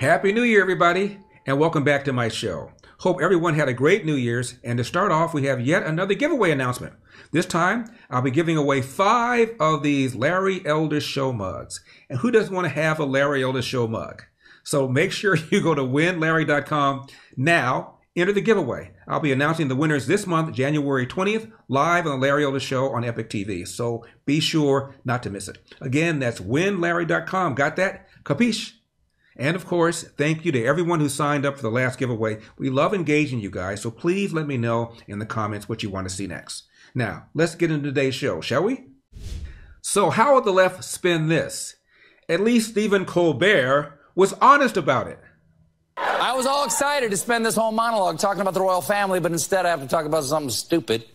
Happy New Year, everybody, and welcome back to my show. Hope everyone had a great New Year's, and to start off, we have yet another giveaway announcement. This time, I'll be giving away 5 of these Larry Elder Show mugs. And who doesn't want to have a Larry Elder Show mug? So make sure you go to winlarry.com now, enter the giveaway. I'll be announcing the winners this month, January 20th, live on the Larry Elder Show on Epic TV. So be sure not to miss it. Again, that's winlarry.com. Got that? Capiche? And of course, thank you to everyone who signed up for the last giveaway. We love engaging you guys, so please let me know in the comments what you want to see next. Now, let's get into today's show, shall we? So how would the left spin this? At least Stephen Colbert was honest about it. I was all excited to spend this whole monologue talking about the royal family, but instead I have to talk about something stupid.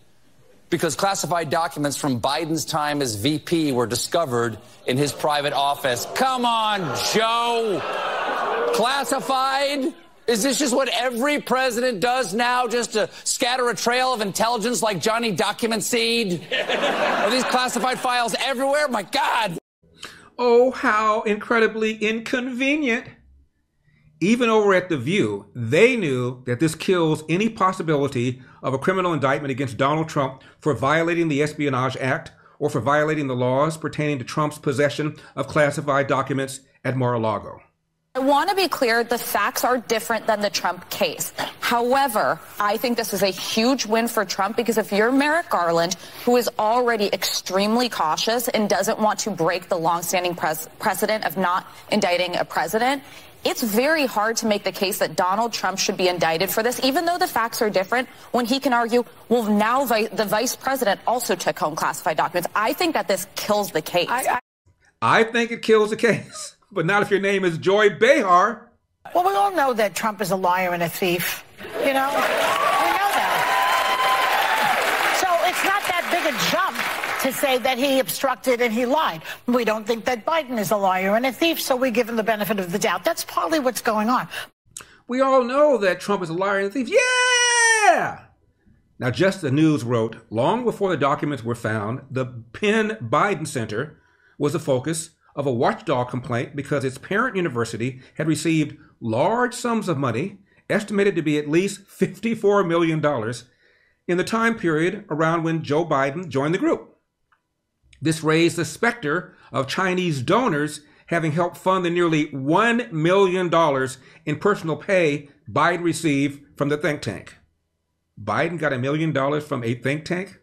Because classified documents from Biden's time as VP were discovered in his private office. Come on, Joe! Classified? Is this just what every president does now, just to scatter a trail of intelligence like Johnny Document Seed? Are these classified files everywhere? My God! Oh, how incredibly inconvenient. Even over at The View, they knew that this kills any possibility of a criminal indictment against Donald Trump for violating the Espionage Act or for violating the laws pertaining to Trump's possession of classified documents at Mar-a-Lago. I want to be clear, the facts are different than the Trump case. However, I think this is a huge win for Trump because if you're Merrick Garland, who is already extremely cautious and doesn't want to break the longstanding precedent of not indicting a president, it's very hard to make the case that Donald Trump should be indicted for this, even though the facts are different, when he can argue, well, now the vice president also took home classified documents. I think that this kills the case. I think it kills the case, but not if your name is Joy Behar. Well, we all know that Trump is a liar and a thief. You know? We know that. So it's not that big a jump to say that he obstructed and he lied. We don't think that Biden is a liar and a thief, so we give him the benefit of the doubt. That's partly what's going on. We all know that Trump is a liar and a thief. Yeah! Now, Just the News wrote, long before the documents were found, the Penn Biden Center was the focus of a watchdog complaint because its parent university had received large sums of money, estimated to be at least $54 million, in the time period around when Joe Biden joined the group. This raised the specter of Chinese donors having helped fund the nearly $1 million in personal pay Biden received from the think tank. Biden got $1 million from a think tank?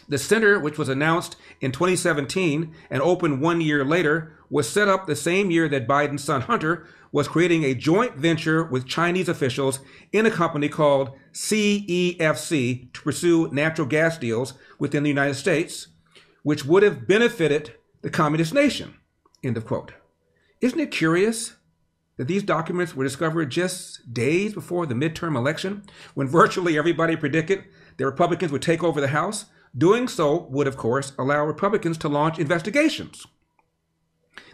The center, which was announced in 2017 and opened 1 year later, was set up the same year that Biden's son Hunter was creating a joint venture with Chinese officials in a company called CEFC to pursue natural gas deals within the United States, which would have benefited the communist nation, end of quote. Isn't it curious that these documents were discovered just days before the midterm election, when virtually everybody predicted the Republicans would take over the House? Doing so would, of course, allow Republicans to launch investigations.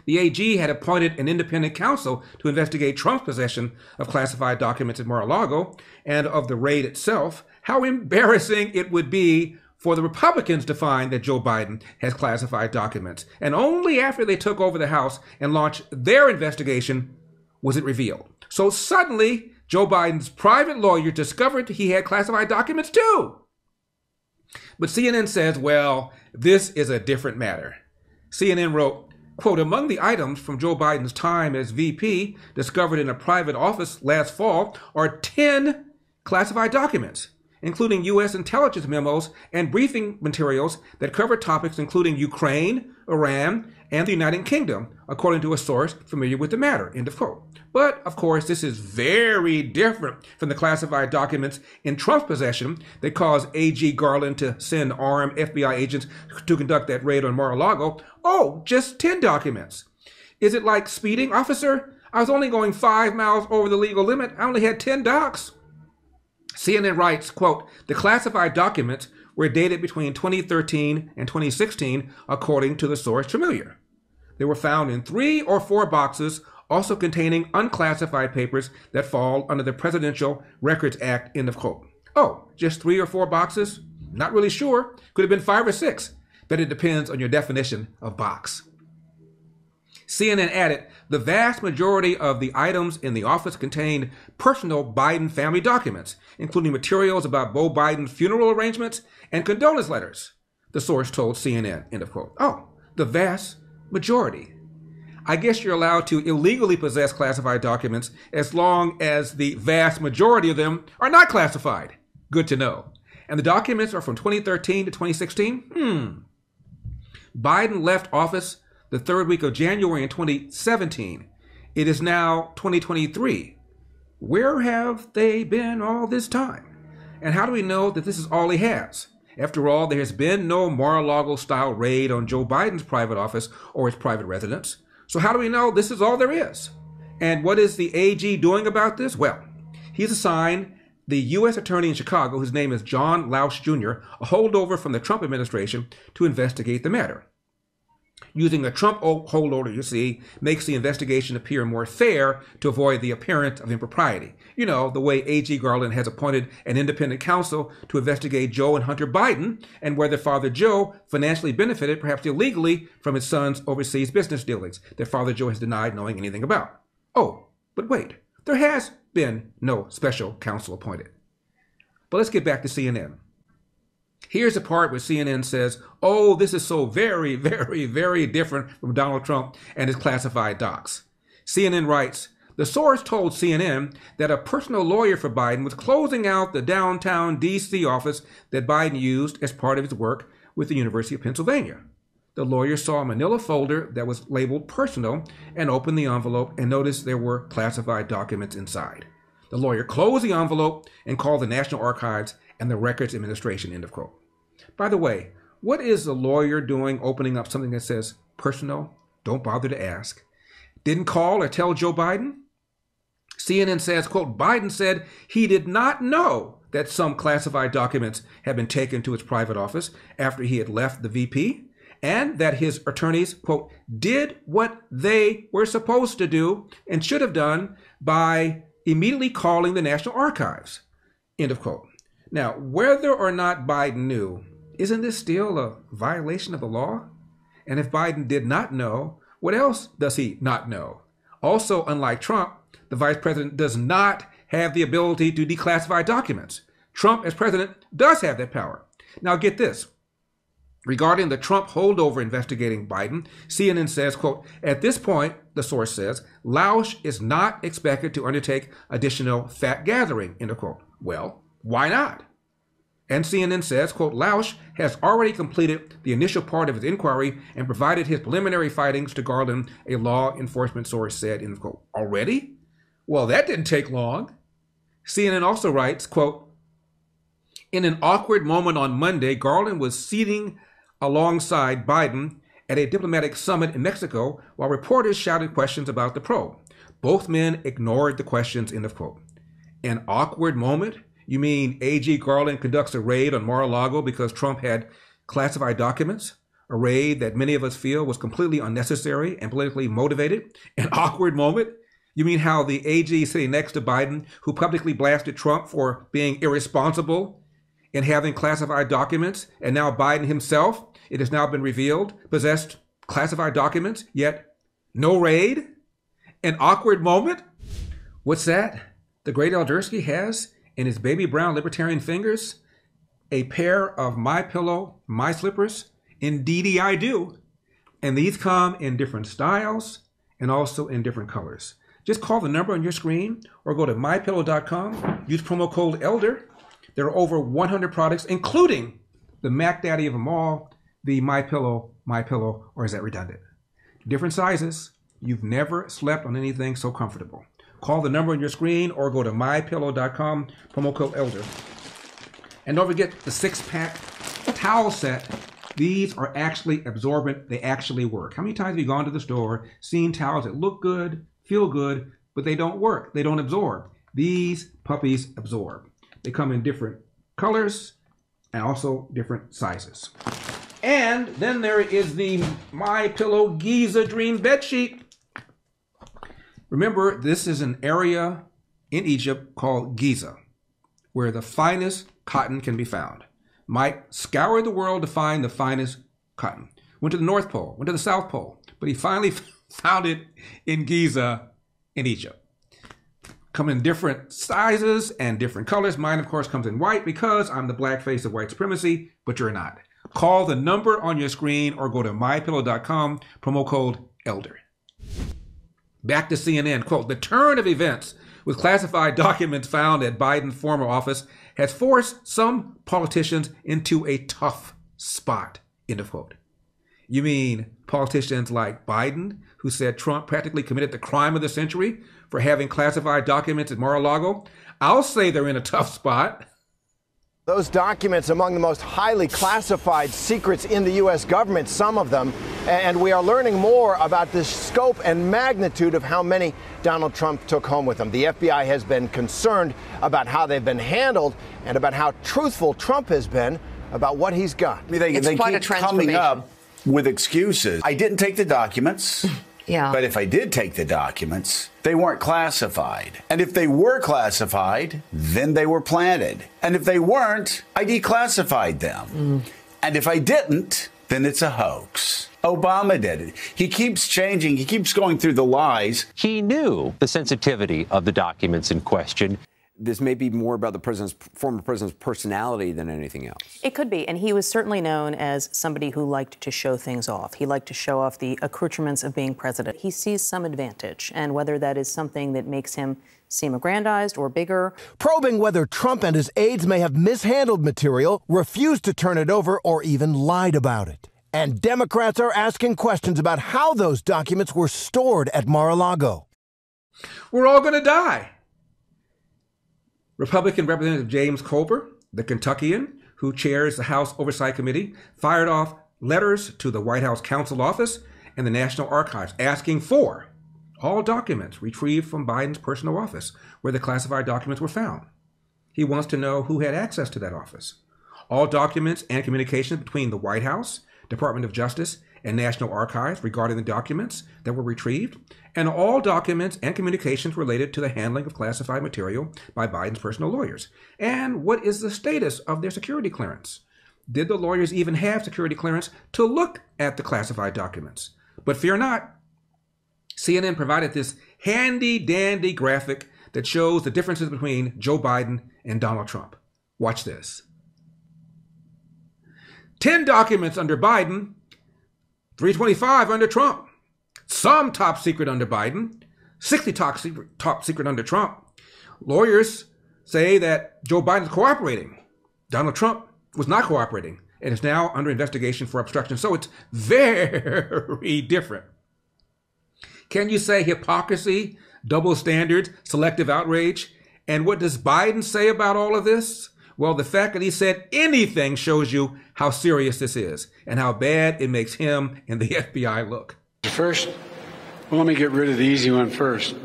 The AG had appointed an independent counsel to investigate Trump's possession of classified documents at Mar-a-Lago and of the raid itself. How embarrassing it would be for the Republicans to find that Joe Biden has classified documents. And only after they took over the House and launched their investigation was it revealed. So suddenly, Joe Biden's private lawyer discovered he had classified documents too. But CNN says, well, this is a different matter. CNN wrote, quote, among the items from Joe Biden's time as VP discovered in a private office last fall are 10 classified documents, including U.S. intelligence memos and briefing materials that cover topics including Ukraine, Iran, and the United Kingdom, according to a source familiar with the matter, end of quote. But, of course, this is very different from the classified documents in Trump's possession that caused AG Garland to send armed FBI agents to conduct that raid on Mar-a-Lago. Oh, just 10 documents. Is it like speeding? Officer, I was only going 5 miles over the legal limit. I only had 10 docs. CNN writes, quote, the classified documents were dated between 2013 and 2016, according to the source familiar. They were found in 3 or 4 boxes, also containing unclassified papers that fall under the Presidential Records Act, end of quote. Oh, just 3 or 4 boxes? Not really sure. Could have been 5 or 6. But it depends on your definition of box. CNN added, the vast majority of the items in the office contained personal Biden family documents, including materials about Beau Biden's funeral arrangements and condolence letters, the source told CNN, end of quote. Oh, the vast majority. I guess you're allowed to illegally possess classified documents as long as the vast majority of them are not classified. Good to know. And the documents are from 2013 to 2016? Biden left office the third week of January in 2017. It is now 2023. Where have they been all this time? And how do we know that this is all he has? After all, there has been no Mar-a-Lago style raid on Joe Biden's private office or his private residence. So how do we know this is all there is? And what is the AG doing about this? Well, he's assigned the U.S. Attorney in Chicago, whose name is John Lausch Jr., a holdover from the Trump administration, to investigate the matter. Using a Trump holdover, you see, makes the investigation appear more fair to avoid the appearance of impropriety. You know, the way A.G. Garland has appointed an independent counsel to investigate Joe and Hunter Biden and whether Father Joe financially benefited, perhaps illegally, from his son's overseas business dealings that Father Joe has denied knowing anything about. Oh, but wait, there has been no special counsel appointed. But let's get back to CNN. Here's the part where CNN says, oh, this is so very, very, very different from Donald Trump and his classified docs. CNN writes, the source told CNN that a personal lawyer for Biden was closing out the downtown D.C. office that Biden used as part of his work with the University of Pennsylvania. The lawyer saw a manila folder that was labeled personal and opened the envelope and noticed there were classified documents inside. The lawyer closed the envelope and called the National Archives and the Records Administration, end of quote. By the way, what is the lawyer doing opening up something that says personal? Don't bother to ask. Didn't call or tell Joe Biden? CNN says, quote, Biden said he did not know that some classified documents had been taken to his private office after he had left the VP, and that his attorneys, quote, did what they were supposed to do and should have done by immediately calling the National Archives, end of quote. Now, whether or not Biden knew, isn't this still a violation of the law? And if Biden did not know, what else does he not know? Also, unlike Trump, the vice president does not have the ability to declassify documents. Trump, as president, does have that power. Now, get this. Regarding the Trump holdover investigating Biden, CNN says, quote, at this point, the source says, Lausch is not expected to undertake additional fact gathering, end of quote. Well, why not? And CNN says, quote, Lausch has already completed the initial part of his inquiry and provided his preliminary findings to Garland, a law enforcement source said, end quote. Already? Well, that didn't take long. CNN also writes, quote, in an awkward moment on Monday, Garland was seating alongside Biden at a diplomatic summit in Mexico while reporters shouted questions about the probe. Both men ignored the questions, end of quote. An awkward moment? You mean A.G. Garland conducts a raid on Mar-a-Lago because Trump had classified documents? A raid that many of us feel was completely unnecessary and politically motivated? An awkward moment? You mean how the AG sitting next to Biden, who publicly blasted Trump for being irresponsible in having classified documents, and now Biden himself, it has now been revealed, possessed classified documents, yet no raid? An awkward moment? What's that? The great Aldersky has in his baby brown libertarian fingers a pair of MYPILLOW, my slippers? Indeedy I do. And these come in different styles and also in different colors. Just call the number on your screen or go to MyPillow.com, use promo code ELDER. There are over 100 products, including the Mac Daddy of them all, the MyPillow, or is that redundant? Different sizes. You've never slept on anything so comfortable. Call the number on your screen or go to MyPillow.com, promo code ELDER. And don't forget the 6-pack towel set. These are actually absorbent. They actually work. How many times have you gone to the store, seen towels that look good, feel good, but they don't work? They don't absorb. These puppies absorb. They come in different colors and also different sizes. And then there is the MyPillow Giza Dream Bedsheet. Remember, this is an area in Egypt called Giza, where the finest cotton can be found. Mike scoured the world to find the finest cotton. Went to the North Pole, went to the South Pole, but he finally founded in Giza in Egypt. Come in different sizes and different colors. Mine, of course, comes in white because I'm the black face of white supremacy, but you're not. Call the number on your screen or go to MyPillow.com, promo code ELDER. Back to CNN, quote, the turn of events with classified documents found at Biden's former office has forced some politicians into a tough spot, end of quote. You mean politicians like Biden, who said Trump practically committed the crime of the century for having classified documents at Mar-a-Lago? I'll say they're in a tough spot. Those documents among the most highly classified secrets in the U.S. government, some of them, and we are learning more about the scope and magnitude of how many Donald Trump took home with him. The FBI has been concerned about how they've been handled and about how truthful Trump has been about what he's got. They keep coming up with excuses. I didn't take the documents. Yeah. But if I did take the documents, they weren't classified. And if they were classified, then they were planted. And if they weren't, I declassified them. And if I didn't, then it's a hoax. Obama did it. He keeps changing. He keeps going through the lies. He knew the sensitivity of the documents in question. This may be more about the former president's personality than anything else. It could be. And he was certainly known as somebody who liked to show things off. He liked to show off the accoutrements of being president. He sees some advantage, and whether that is something that makes him seem aggrandized or bigger. Probing whether Trump and his aides may have mishandled material, refused to turn it over, or even lied about it. And Democrats are asking questions about how those documents were stored at Mar-a-Lago. We're all going to die. Republican Representative James Comer, the Kentuckian who chairs the House Oversight Committee, fired off letters to the White House Counsel Office and the National Archives asking for all documents retrieved from Biden's personal office where the classified documents were found. He wants to know who had access to that office. All documents and communications between the White House, Department of Justice, and National Archives regarding the documents that were retrieved, and all documents and communications related to the handling of classified material by Biden's personal lawyers. And what is the status of their security clearance? Did the lawyers even have security clearance to look at the classified documents? But fear not, CNN provided this handy-dandy graphic that shows the differences between Joe Biden and Donald Trump. Watch this. 10 documents under Biden, 325 under Trump. Some top secret under Biden, 60 top secret under Trump. Lawyers say that Joe Biden is cooperating. Donald Trump was not cooperating and is now under investigation for obstruction. So it's very different. Can you say hypocrisy, double standards, selective outrage? And what does Biden say about all of this? Well, the fact that he said anything shows you how serious this is and how bad it makes him and the FBI look. First, let me get rid of the easy one first.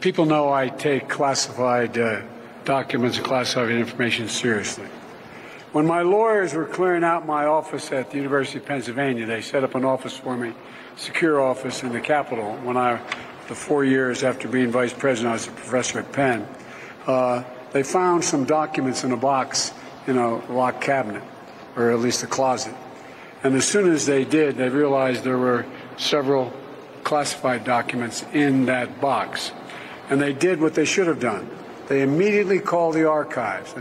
People know I take classified documents and classified information seriously. When my lawyers were clearing out my office at the University of Pennsylvania, they set up an office for me, secure office in the Capitol. The 4 years after being vice president, I was a professor at Penn. They found some documents in a box in a locked cabinet, or at least a closet. And as soon as they did, they realized there were several classified documents in that box. And they did what they should have done. They immediately called the archives,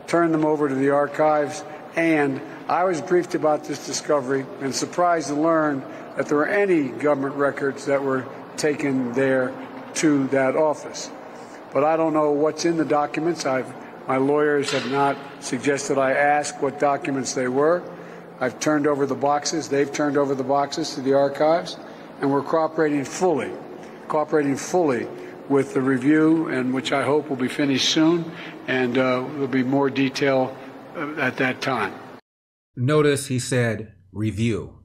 turned them over to the archives, and I was briefed about this discovery and surprised to learn that there were any government records that were taken there to that office. But I don't know what's in the documents. My lawyers have not suggested I ask what documents they were. I've turned over the boxes. They've turned over the boxes to the archives, and we're cooperating fully with the review, and which I hope will be finished soon, and there'll be more detail at that time. Notice he said review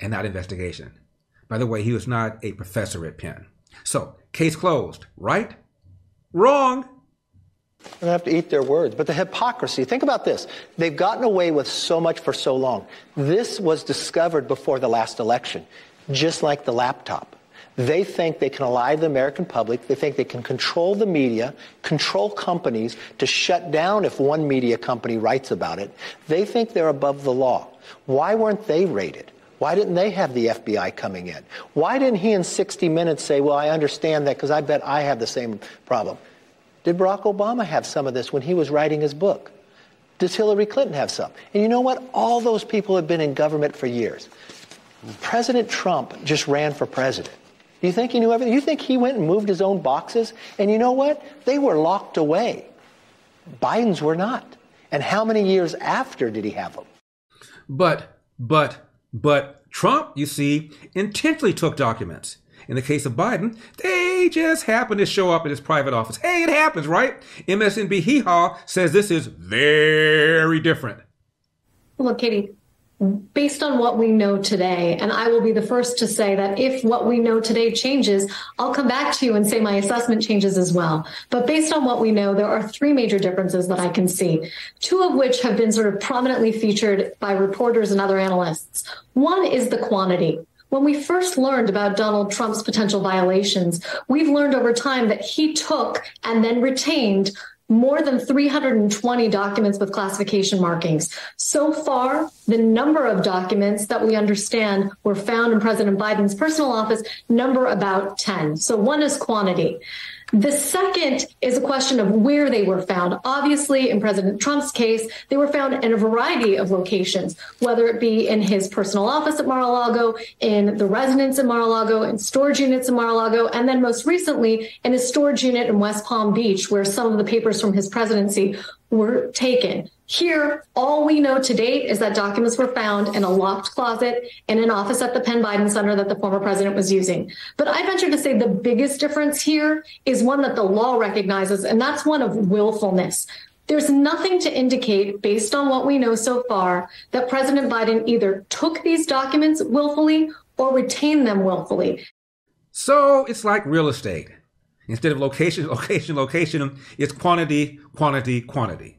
and not investigation. By the way, he was not a professor at Penn. So, case closed, right? Wrong. They have to eat their words. But the hypocrisy, think about this. They've gotten away with so much for so long. This was discovered before the last election, just like the laptop. They think they can lie to the American public. They think they can control the media, control companies to shut down if one media company writes about it. They think they're above the law. Why weren't they raided? Why didn't they have the FBI coming in? Why didn't he in 60 Minutes say, well, I understand that because I bet I have the same problem? Did Barack Obama have some of this when he was writing his book? Does Hillary Clinton have some? And you know what? All those people have been in government for years. President Trump just ran for president. You think he knew everything? You think he went and moved his own boxes? And you know what? They were locked away. Biden's were not. And how many years after did he have them? But Trump, you see, intentionally took documents. In the case of Biden, they just happened to show up in his private office. Hey, it happens, right? MSNBC Hee Haw says this is very different. Look, Katie, based on what we know today, and I will be the first to say that if what we know today changes, I'll come back to you and say my assessment changes as well. But based on what we know, there are three major differences that I can see, two of which have been sort of prominently featured by reporters and other analysts. One is the quantity. When we first learned about Donald Trump's potential violations, we've learned over time that he took and then retained more than 320 documents with classification markings. So far, the number of documents that we understand were found in President Biden's personal office number about 10. So one is quantity. The second is a question of where they were found. Obviously, in President Trump's case, they were found in a variety of locations, whether it be in his personal office at Mar-a-Lago, in the residence in Mar-a-Lago, in storage units in Mar-a-Lago, and then most recently in a storage unit in West Palm Beach, where some of the papers from his presidency were taken. Here, all we know to date is that documents were found in a locked closet in an office at the Penn Biden Center that the former president was using. But I venture to say the biggest difference here is one that the law recognizes, and that's one of willfulness. There's nothing to indicate, based on what we know so far, that President Biden either took these documents willfully or retained them willfully. So it's like real estate. Instead of location, it's quantity, quantity, quantity.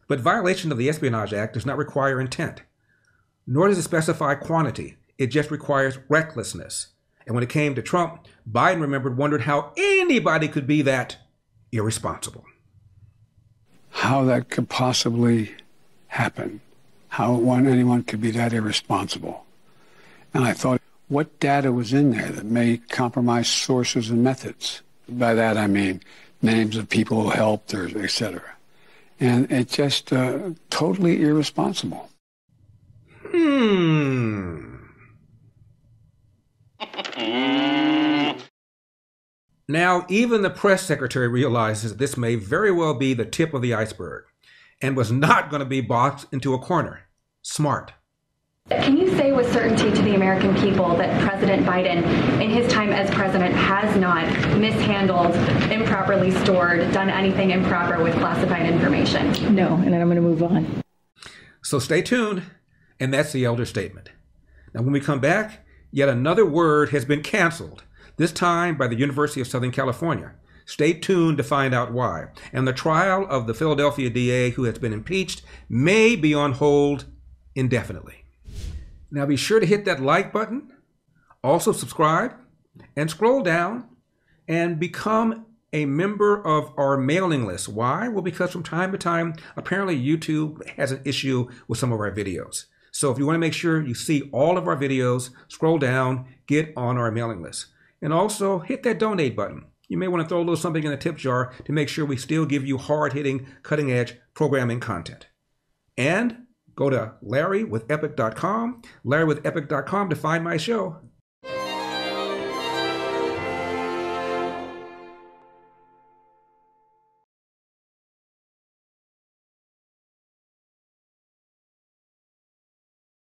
But violation of the Espionage Act does not require intent, nor does it specify quantity. It just requires recklessness. And when it came to Trump, Biden wondered how anybody could be that irresponsible. How that could possibly happen, how anyone could be that irresponsible. And I thought, what data was in there that may compromise sources and methods? By that I mean names of people who helped, or et cetera. And it's just totally irresponsible. Now, even the press secretary realizes that this may very well be the tip of the iceberg and was not going to be boxed into a corner. Smart. Can you say with certainty to the American people that President Biden, in his time as president, has not mishandled, improperly stored, done anything improper with classified information? No, and then I'm going to move on. So stay tuned, and that's the elder statement. Now, when we come back, yet another word has been canceled, this time by the University of Southern California. Stay tuned to find out why. And the trial of the Philadelphia DA who has been impeached may be on hold indefinitely. Now be sure to hit that like button, also subscribe, and scroll down and become a member of our mailing list. Why? Well, because from time to time, apparently YouTube has an issue with some of our videos. So if you want to make sure you see all of our videos, scroll down, get on our mailing list. And also hit that donate button. You may want to throw a little something in the tip jar to make sure we still give you hard-hitting, cutting-edge programming content. And go to LarryWithEpic.com, LarryWithEpic.com to find my show.